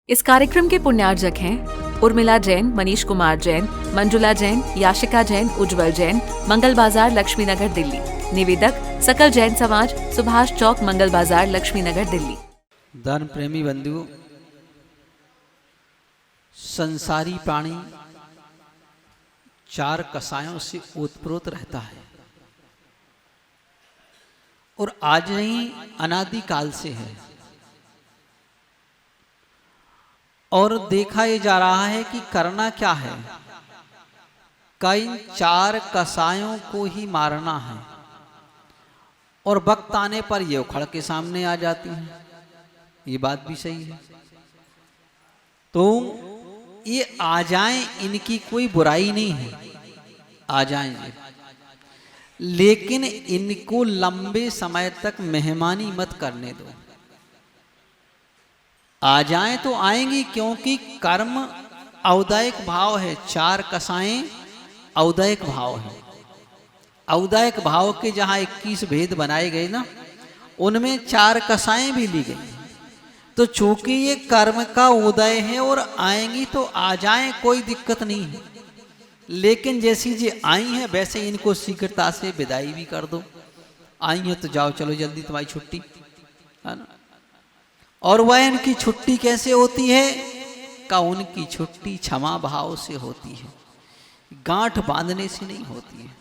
इस कार्यक्रम के पुण्यार्जक हैं उर्मिला जैन, मनीष कुमार जैन, मंजुला जैन, याशिका जैन, उज्जवल जैन, मंगल बाजार, लक्ष्मी नगर, दिल्ली। निवेदक सकल जैन समाज, सुभाष चौक, मंगल बाजार, लक्ष्मी नगर, दिल्ली। धर्म प्रेमी बंधु, संसारी प्राणी चार कसायों से ओतप्रोत रहता है और आज नहीं अनादि काल से है। और देखा ये जा रहा है कि करना क्या है, कई चार कसायों को ही मारना है और वक्त आने पर ये उखड़ के सामने आ जाती हैं। ये बात भी सही है। तो ये आ जाएं, इनकी कोई बुराई नहीं है, आ जाएंगे, लेकिन इनको लंबे समय तक मेहमानी मत करने दो। आ जाएं तो आएंगी, क्योंकि कर्म औदायिक भाव है। चार कसाएं औदायिक भाव है। औदायिक भाव के जहां 21 भेद बनाए गए ना, उनमें चार कसाएं भी ली गई। तो चूंकि ये कर्म का उदय है और आएंगी तो आ जाएं, कोई दिक्कत नहीं है। लेकिन जैसी जी आई हैं वैसे इनको शीघ्रता से विदाई भी कर दो। आई हैं तो जाओ, चलो जल्दी, तुम्हारी छुट्टी है ना। और वह इनकी छुट्टी कैसे होती है का, उनकी छुट्टी क्षमा भाव से होती है, गांठ बांधने से नहीं होती है।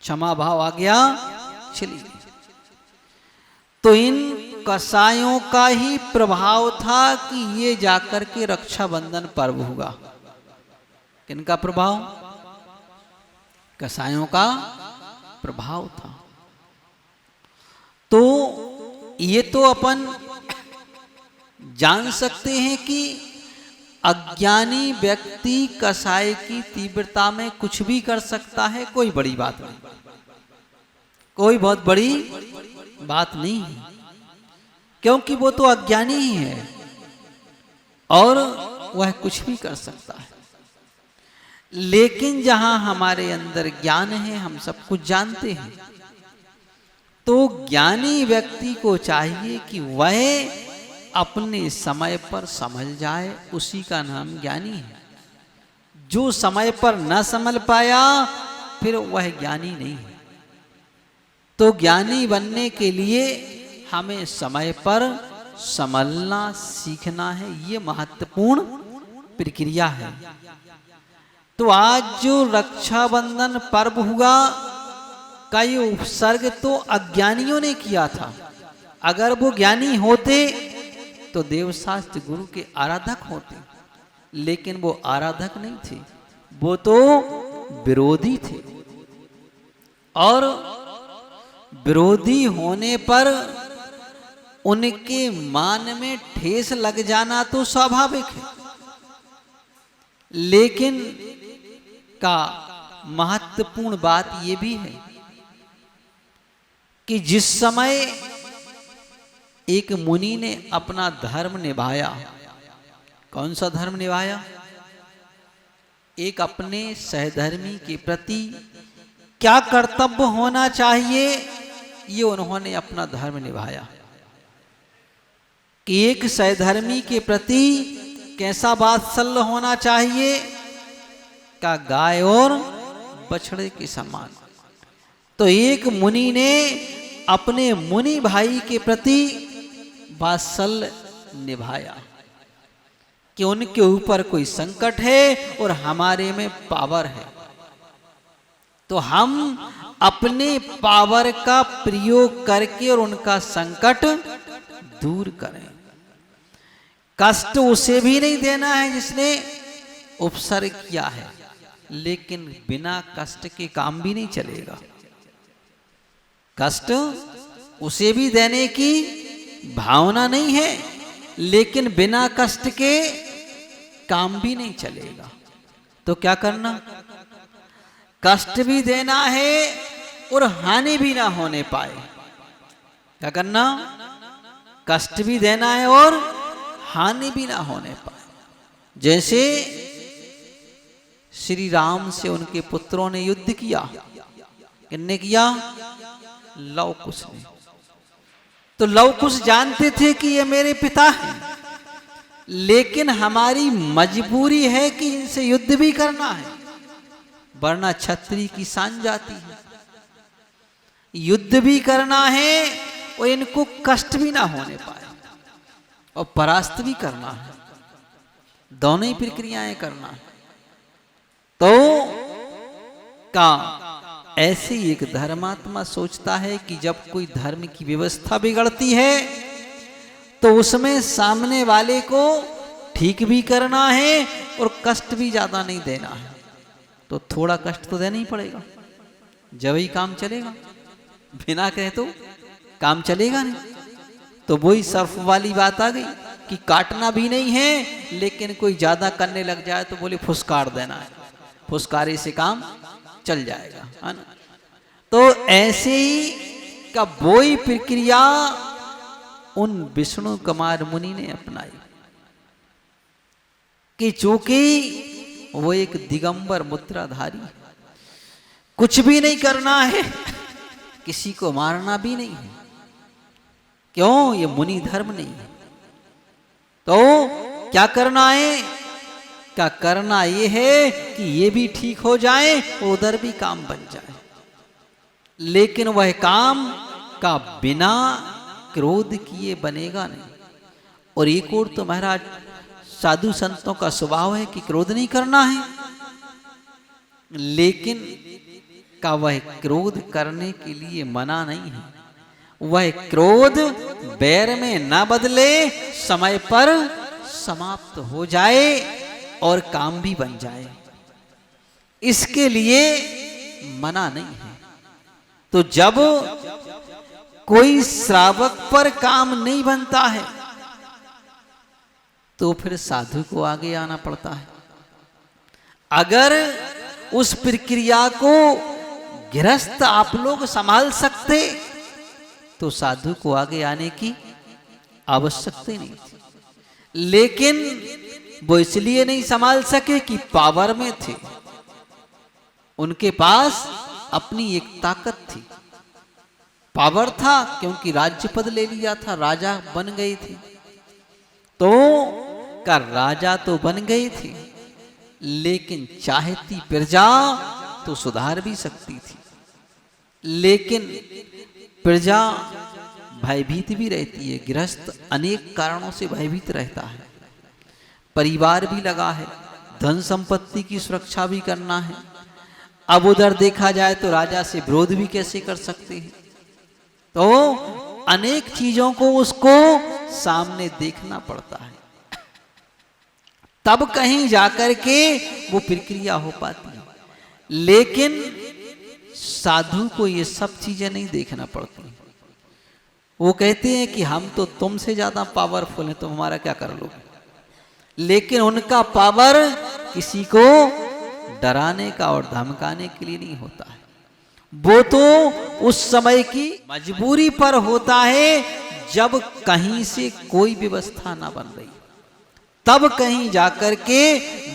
क्षमा भाव आ गया, चली गई। तो इन कसायों का ही प्रभाव था कि ये जाकर के रक्षाबंधन पर्व होगा। किनका प्रभाव? कसायों का प्रभाव था। तो ये तो अपन जान सकते हैं कि अज्ञानी व्यक्ति कसाई की तीव्रता में कुछ भी कर सकता है, कोई बड़ी बात नहीं, कोई बहुत बड़ी बात नहीं है, क्योंकि वो तो अज्ञानी ही है और वह कुछ भी कर सकता है। लेकिन जहां हमारे अंदर ज्ञान है, हम सब कुछ जानते हैं, तो ज्ञानी व्यक्ति को चाहिए कि वह अपने समय पर समझ जाए, उसी का नाम ज्ञानी है। जो समय पर न समझ पाया फिर वह ज्ञानी नहीं है। तो ज्ञानी बनने के लिए हमें समय पर समझना सीखना है, ये महत्वपूर्ण प्रक्रिया है। तो आज जो रक्षाबंधन पर्व हुआ, कई उपसर्ग तो अज्ञानियों ने किया था। अगर वो ज्ञानी होते तो देवशास्त्र गुरु के आराधक होते, लेकिन वो आराधक नहीं थे, वो तो विरोधी थे। और विरोधी होने पर उनके मान में ठेस लग जाना तो स्वाभाविक है। लेकिन का महत्वपूर्ण बात यह भी है कि जिस समय एक मुनि ने अपना धर्म निभाया, कौन सा धर्म निभाया? एक अपने सहधर्मी के प्रति क्या कर्तव्य होना चाहिए, ये उन्होंने अपना धर्म निभाया। कि एक सहधर्मी के प्रति कैसा वात्सल्य होना चाहिए, का गाय और बछड़े के समान। तो एक मुनि ने अपने मुनि भाई के प्रति वात्सल्य निभाया कि उनके ऊपर कोई संकट है और हमारे में पावर है, तो हम अपने पावर का प्रयोग करके और उनका संकट दूर करें। कष्ट उसे भी नहीं देना है जिसने उपसर्ग किया है, लेकिन बिना कष्ट के काम भी नहीं चलेगा। कष्ट उसे भी देने की भावना नहीं है, लेकिन बिना कष्ट के काम भी नहीं चलेगा। तो क्या करना? कष्ट भी देना है और हानि भी ना होने पाए। क्या करना? कष्ट भी देना है और हानि भी ना होने पाए। जैसे श्री राम से उनके पुत्रों ने युद्ध किया, किसने किया? लव कुश ने। तो लव कुश जानते थे कि ये मेरे पिता हैं, लेकिन हमारी मजबूरी है कि इनसे युद्ध भी करना है, वरना क्षत्रिय की शान जाती है। युद्ध भी करना है और इनको कष्ट भी ना होने पाए, और परास्त भी करना है, दोनों ही प्रक्रियाएं करना है। तो का ऐसे ही एक धर्मात्मा सोचता है कि जब कोई धर्म की व्यवस्था बिगड़ती है तो उसमें सामने वाले को ठीक भी करना है और कष्ट भी ज्यादा नहीं देना है। तो थोड़ा कष्ट तो देना ही पड़ेगा, जब ही काम चलेगा। बिना कहे तो काम चलेगा नहीं। तो वही सर्फ वाली बात आ गई कि काटना भी नहीं है, लेकिन कोई ज्यादा करने लग जाए तो बोले फुसकार देना है, फुसकारे से काम चल जाएगा, है ना। तो ऐसे ही का वही प्रक्रिया उन विष्णु कुमार मुनि ने अपनाई कि चूंकि वो एक दिगंबर मुद्राधारी, कुछ भी नहीं करना है, किसी को मारना भी नहीं है। क्यों? ये मुनि धर्म नहीं है। तो क्या करना है? क्या करना ये है कि ये भी ठीक हो जाए, उधर भी काम बन जाए, लेकिन वह काम का बिना क्रोध किए बनेगा नहीं। और एक और तो महाराज साधु संतों का स्वभाव है कि क्रोध नहीं करना है, लेकिन का वह क्रोध करने के लिए मना नहीं है। वह क्रोध बैर में न बदले, समय पर समाप्त हो जाए और काम भी बन जाए, इसके लिए मना नहीं है। तो जब कोई श्रावक पर काम नहीं बनता है तो फिर साधु को आगे आना पड़ता है। अगर उस प्रक्रिया को गृहस्थ आप लोग संभाल सकते तो साधु को आगे आने की आवश्यकता नहीं थी, लेकिन वो इसलिए नहीं संभाल सके कि पावर में थे, उनके पास अपनी एक ताकत थी, पावर था, क्योंकि राज्य पद ले लिया था, राजा बन गए थे। तो का राजा तो बन गए थे, लेकिन चाहती प्रजा तो सुधार भी सकती थी, लेकिन प्रजा भयभीत भी रहती है। गृहस्थ अनेक कारणों से भयभीत रहता है, परिवार भी लगा है, धन संपत्ति की सुरक्षा भी करना है। अब उधर देखा जाए तो राजा से विरोध भी कैसे कर सकते हैं, तो अनेक चीजों को उसको सामने देखना पड़ता है, तब कहीं जाकर के वो प्रक्रिया हो पाती है। लेकिन साधु को ये सब चीजें नहीं देखना पड़ती। वो कहते हैं कि हम तो तुमसे ज्यादा पावरफुल हैं, तुम हमारा क्या कर लोगे। लेकिन उनका पावर किसी को डराने का और धमकाने के लिए नहीं होता है, वो तो उस समय की मजबूरी पर होता है, जब कहीं से कोई व्यवस्था ना बन रही, तब कहीं जाकर के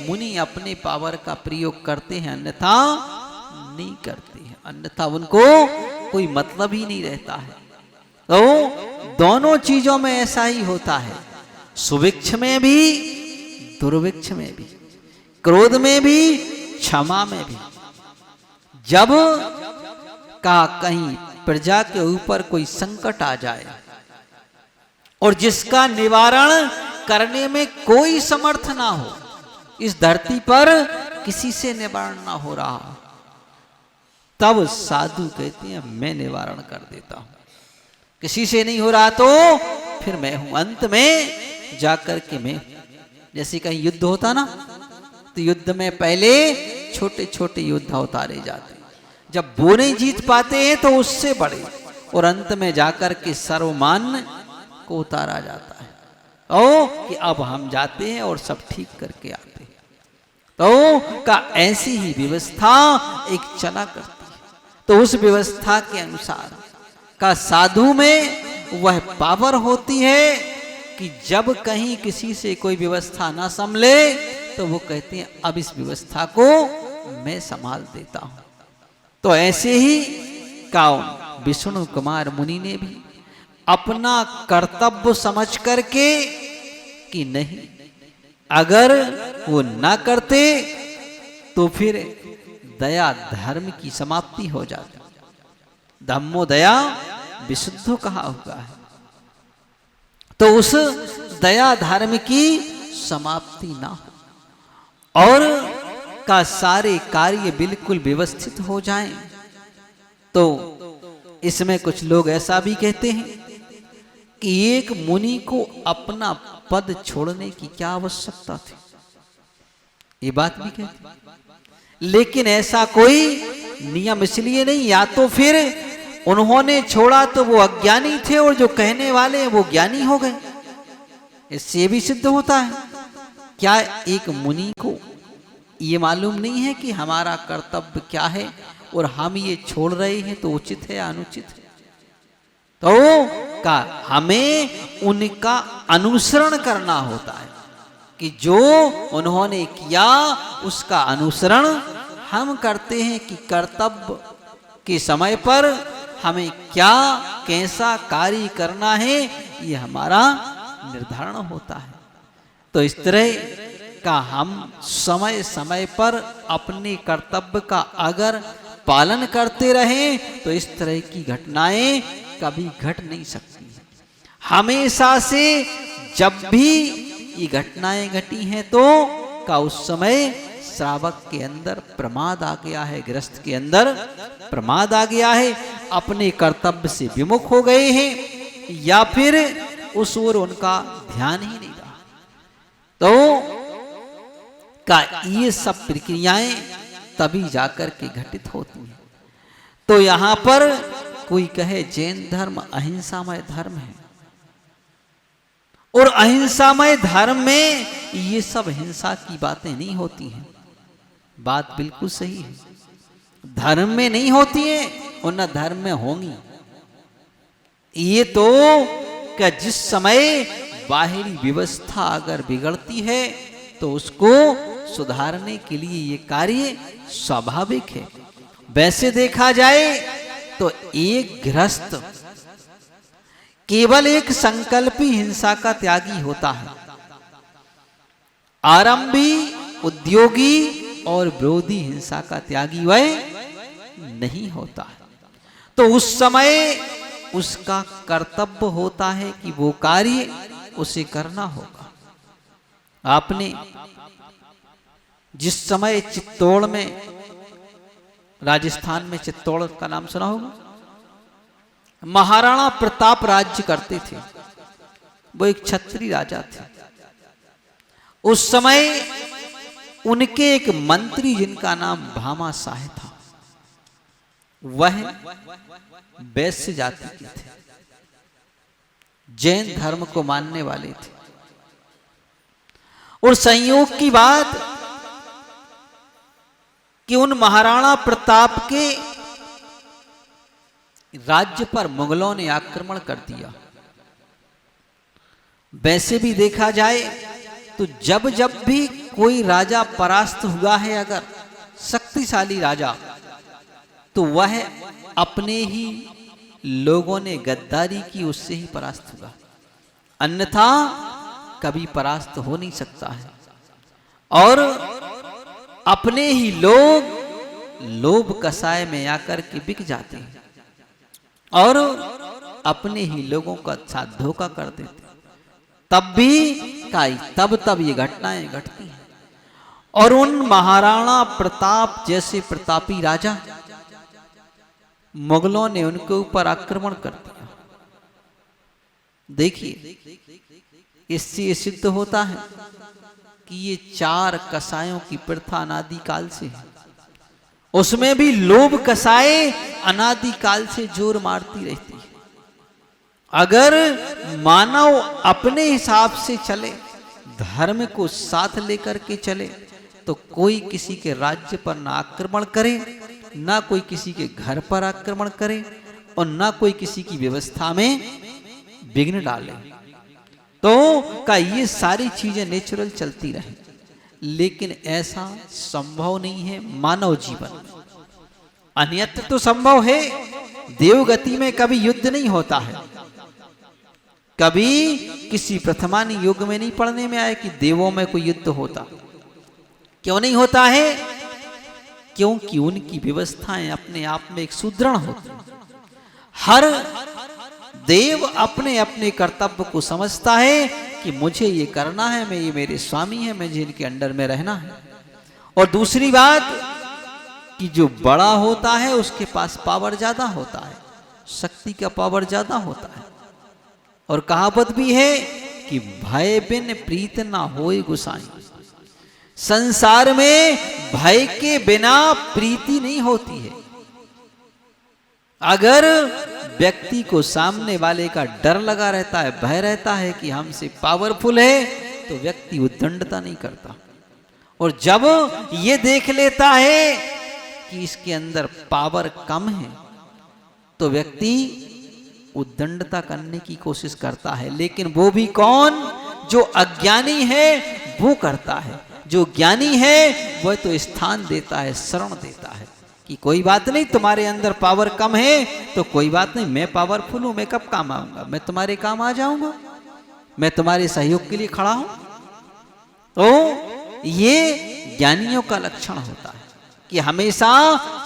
मुनि अपने पावर का प्रयोग करते हैं, अन्यथा नहीं करते हैं, अन्यथा उनको कोई मतलब ही नहीं रहता है। तो दोनों चीजों में ऐसा ही होता है, सुभिक्ष में भी दुर्भिक्ष में भी, क्रोध में भी क्षमा में भी। जब का कहीं प्रजा के ऊपर कोई संकट आ जाए और जिसका निवारण करने में कोई समर्थ ना हो, इस धरती पर किसी से निवारण ना हो रहा हो, तब साधु कहते हैं मैं निवारण कर देता हूं। किसी से नहीं हो रहा तो फिर मैं हूं, अंत में जाकर के मैं। जैसे कहीं युद्ध होता ना, तो युद्ध में पहले छोटे छोटे योद्धा उतारे जाते, जब वो नहीं जीत पाते हैं तो उससे बड़े, और अंत में जाकर के सर्वमान्य को उतारा जाता है। ओ कि अब हम जाते हैं और सब ठीक करके आते हैं। तो का ऐसी ही व्यवस्था एक चला करती है। तो उस व्यवस्था के अनुसार का साधु में वह पावर होती है कि जब कहीं किसी से कोई व्यवस्था ना संभले तो वो कहते हैं अब इस व्यवस्था को मैं संभाल देता हूं। तो ऐसे ही काउन विष्णु कुमार मुनि ने भी अपना कर्तव्य समझ करके कि नहीं, अगर वो ना करते तो फिर दया धर्म की समाप्ति हो जाती। धम्मो दया विशुद्धो कहा हुआ है। तो उस दया धर्म की समाप्ति ना हो और का सारे कार्य बिल्कुल व्यवस्थित हो जाएं, तो इसमें कुछ लोग ऐसा भी कहते हैं कि एक मुनि को अपना पद छोड़ने की क्या आवश्यकता थी, ये बात भी कहते हैं। लेकिन ऐसा कोई नियम इसलिए नहीं, या तो फिर उन्होंने छोड़ा तो वो अज्ञानी थे और जो कहने वाले हैं वो ज्ञानी हो गए। इससे भी सिद्ध होता है क्या एक मुनि को ये मालूम नहीं है कि हमारा कर्तव्य क्या है और हम ये छोड़ रहे हैं तो उचित है या अनुचित है? तो का हमें उनका अनुसरण करना होता है कि जो उन्होंने किया उसका अनुसरण हम करते हैं कि कर्तव्य के समय पर हमें क्या कैसा कार्य करना है ये हमारा निर्धारण होता है। तो इस तरह का हम समय समय पर अपने कर्तव्य का अगर पालन करते रहें तो इस तरह की घटनाएं कभी घट नहीं सकती। हमेशा से जब भी ये घटनाएं घटी हैं तो का उस समय श्रावक के अंदर प्रमाद आ गया है, गृहस्थ के अंदर प्रमाद आ गया है, अपने कर्तव्य से विमुख हो गए हैं या फिर उस ओर उनका ध्यान ही नहीं रहा। तो का ये सब प्रक्रियाएं तभी जाकर के घटित होती हैं। तो यहां पर कोई कहे जैन धर्म अहिंसामय धर्म है और अहिंसामय धर्म में ये सब हिंसा की बातें नहीं होती हैं। बात बिल्कुल सही है, धर्म में नहीं होती है और न धर्म में होंगी। ये तो क्या जिस समय बाहरी व्यवस्था अगर बिगड़ती है तो उसको सुधारने के लिए ये कार्य स्वाभाविक है। वैसे देखा जाए तो एक गृहस्थ केवल एक संकल्पी हिंसा का त्यागी होता है, आरंभी उद्योगी और विरोधी हिंसा का त्यागी वह नहीं होता है। तो उस समय उसका कर्तव्य होता है कि वो कार्य उसे करना होगा। आपने जिस समय चित्तौड़ में, राजस्थान में चित्तौड़ का नाम सुना होगा, महाराणा प्रताप राज्य करते थे। वो एक क्षत्रिय राजा थे। उस समय उनके एक मंत्री जिनका नाम भामाशाह था, वह वैश्य जाति के थे, जैन धर्म को मानने वाले थे। और संयोग की बात कि उन महाराणा प्रताप के राज्य पर मुगलों ने आक्रमण कर दिया। वैसे भी देखा जाए तो जब जब भी कोई राजा परास्त हुआ है, अगर शक्तिशाली राजा, तो वह अपने ही लोगों ने गद्दारी की उससे ही परास्त हुआ, अन्यथा कभी परास्त हो नहीं सकता है। और अपने ही लोग लोभ कसाय में आकर के बिक जाते हैं और अपने ही लोगों का साथ धोखा कर देते। तब भी तब ये घटनाएं घटती हैं। और उन महाराणा प्रताप जैसे प्रतापी राजा, मुगलों ने उनके ऊपर आक्रमण कर दिया। देखिए, इससे ये सिद्ध होता है कि ये 4 कसायों की प्रथा अनादिकाल से है। उसमें भी लोभ कसाए अनादिकाल से जोर मारती रहती है। अगर मानव अपने हिसाब से चले, धर्म को साथ लेकर के चले, तो कोई किसी के राज्य पर ना आक्रमण करे, ना कोई किसी के घर पर आक्रमण करे और ना कोई किसी की व्यवस्था में विघ्न डाले। तो का ये सारी चीजें नेचुरल चलती रहे, लेकिन ऐसा संभव नहीं है मानव जीवन। अन्यत्र तो संभव है, देवगति में कभी युद्ध नहीं होता है, कभी किसी प्रथमानी युग में नहीं पढ़ने में आया कि देवों में कोई युद्ध होता। क्यों नहीं होता है? क्योंकि उनकी व्यवस्थाएं अपने आप में एक सुदृढ़ होती हैं। हर देव अपने अपने कर्तव्य को समझता है कि मुझे ये करना है, मैं ये मेरे स्वामी है, मुझे इनके अंडर में रहना है। और दूसरी बात कि जो बड़ा होता है उसके पास पावर ज्यादा होता है, शक्ति का पावर ज्यादा होता है। और कहावत भी है कि भय बिन प्रीत ना होए गुसाई। संसार में भय के बिना प्रीति नहीं होती है। अगर व्यक्ति को सामने वाले का डर लगा रहता है, भय रहता है कि हमसे पावरफुल है, तो व्यक्ति उद्दंडता नहीं करता। और जब ये देख लेता है कि इसके अंदर पावर कम है, तो व्यक्ति उद्दंडता करने की कोशिश करता है। लेकिन वो भी कौन? जो अज्ञानी है वो करता है। जो ज्ञानी है वह तो स्थान देता है, शरण देता है कि कोई बात नहीं, तुम्हारे अंदर पावर कम है तो कोई बात नहीं, मैं पावरफुल हूं, मैं कब काम आऊंगा, मैं तुम्हारे काम आ जाऊंगा, मैं तुम्हारे सहयोग के लिए खड़ा हूं। तो ये ज्ञानियों का लक्षण होता है कि हमेशा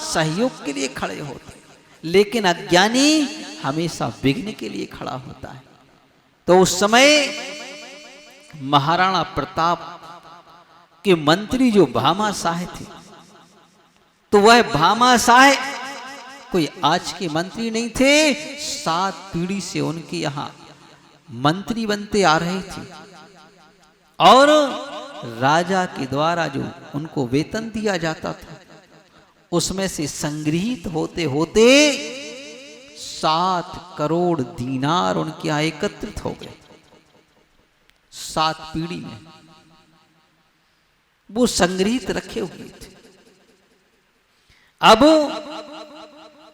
सहयोग के लिए खड़े होते हैं। लेकिन अज्ञानी हमेशा विघ्न के लिए खड़ा होता है। तो उस समय महाराणा प्रताप के मंत्री जो भामाशाह थे, तो वह भामाशाह कोई आज के मंत्री नहीं थे, 7 पीढ़ी से उनके यहां मंत्री बनते आ रहे थे। और राजा के द्वारा जो उनको वेतन दिया जाता था, उसमें से संग्रहित होते होते 7 करोड़ दीनार उनके यहां एकत्रित हो गए। 7 पीढ़ी में वो संग्रहित रखे हुए थे। अब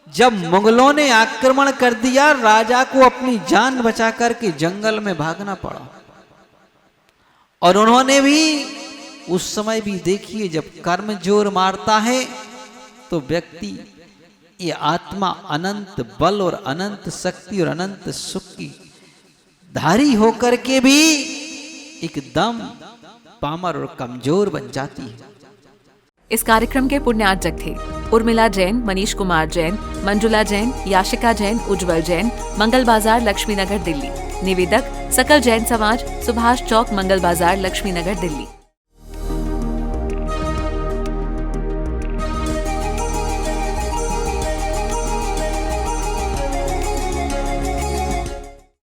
जब मुगलों ने आक्रमण कर दिया, राजा को अपनी जान बचा करके जंगल में भागना पड़ा। और उन्होंने भी उस समय भी देखिए, जब कर्म जोर मारता है तो व्यक्ति ये आत्मा अनंत बल और अनंत शक्ति और अनंत सुख की धारी होकर के भी एकदम पामर और कमजोर बन जाती है। इस कार्यक्रम के पुण्यार्जक थे उर्मिला जैन, मनीष कुमार जैन, मंजुला जैन, याशिका जैन, उज्जवल जैन, मंगल बाजार, लक्ष्मी नगर, दिल्ली। निवेदक सकल जैन समाज, सुभाष चौक, मंगल बाजार, लक्ष्मी नगर, दिल्ली।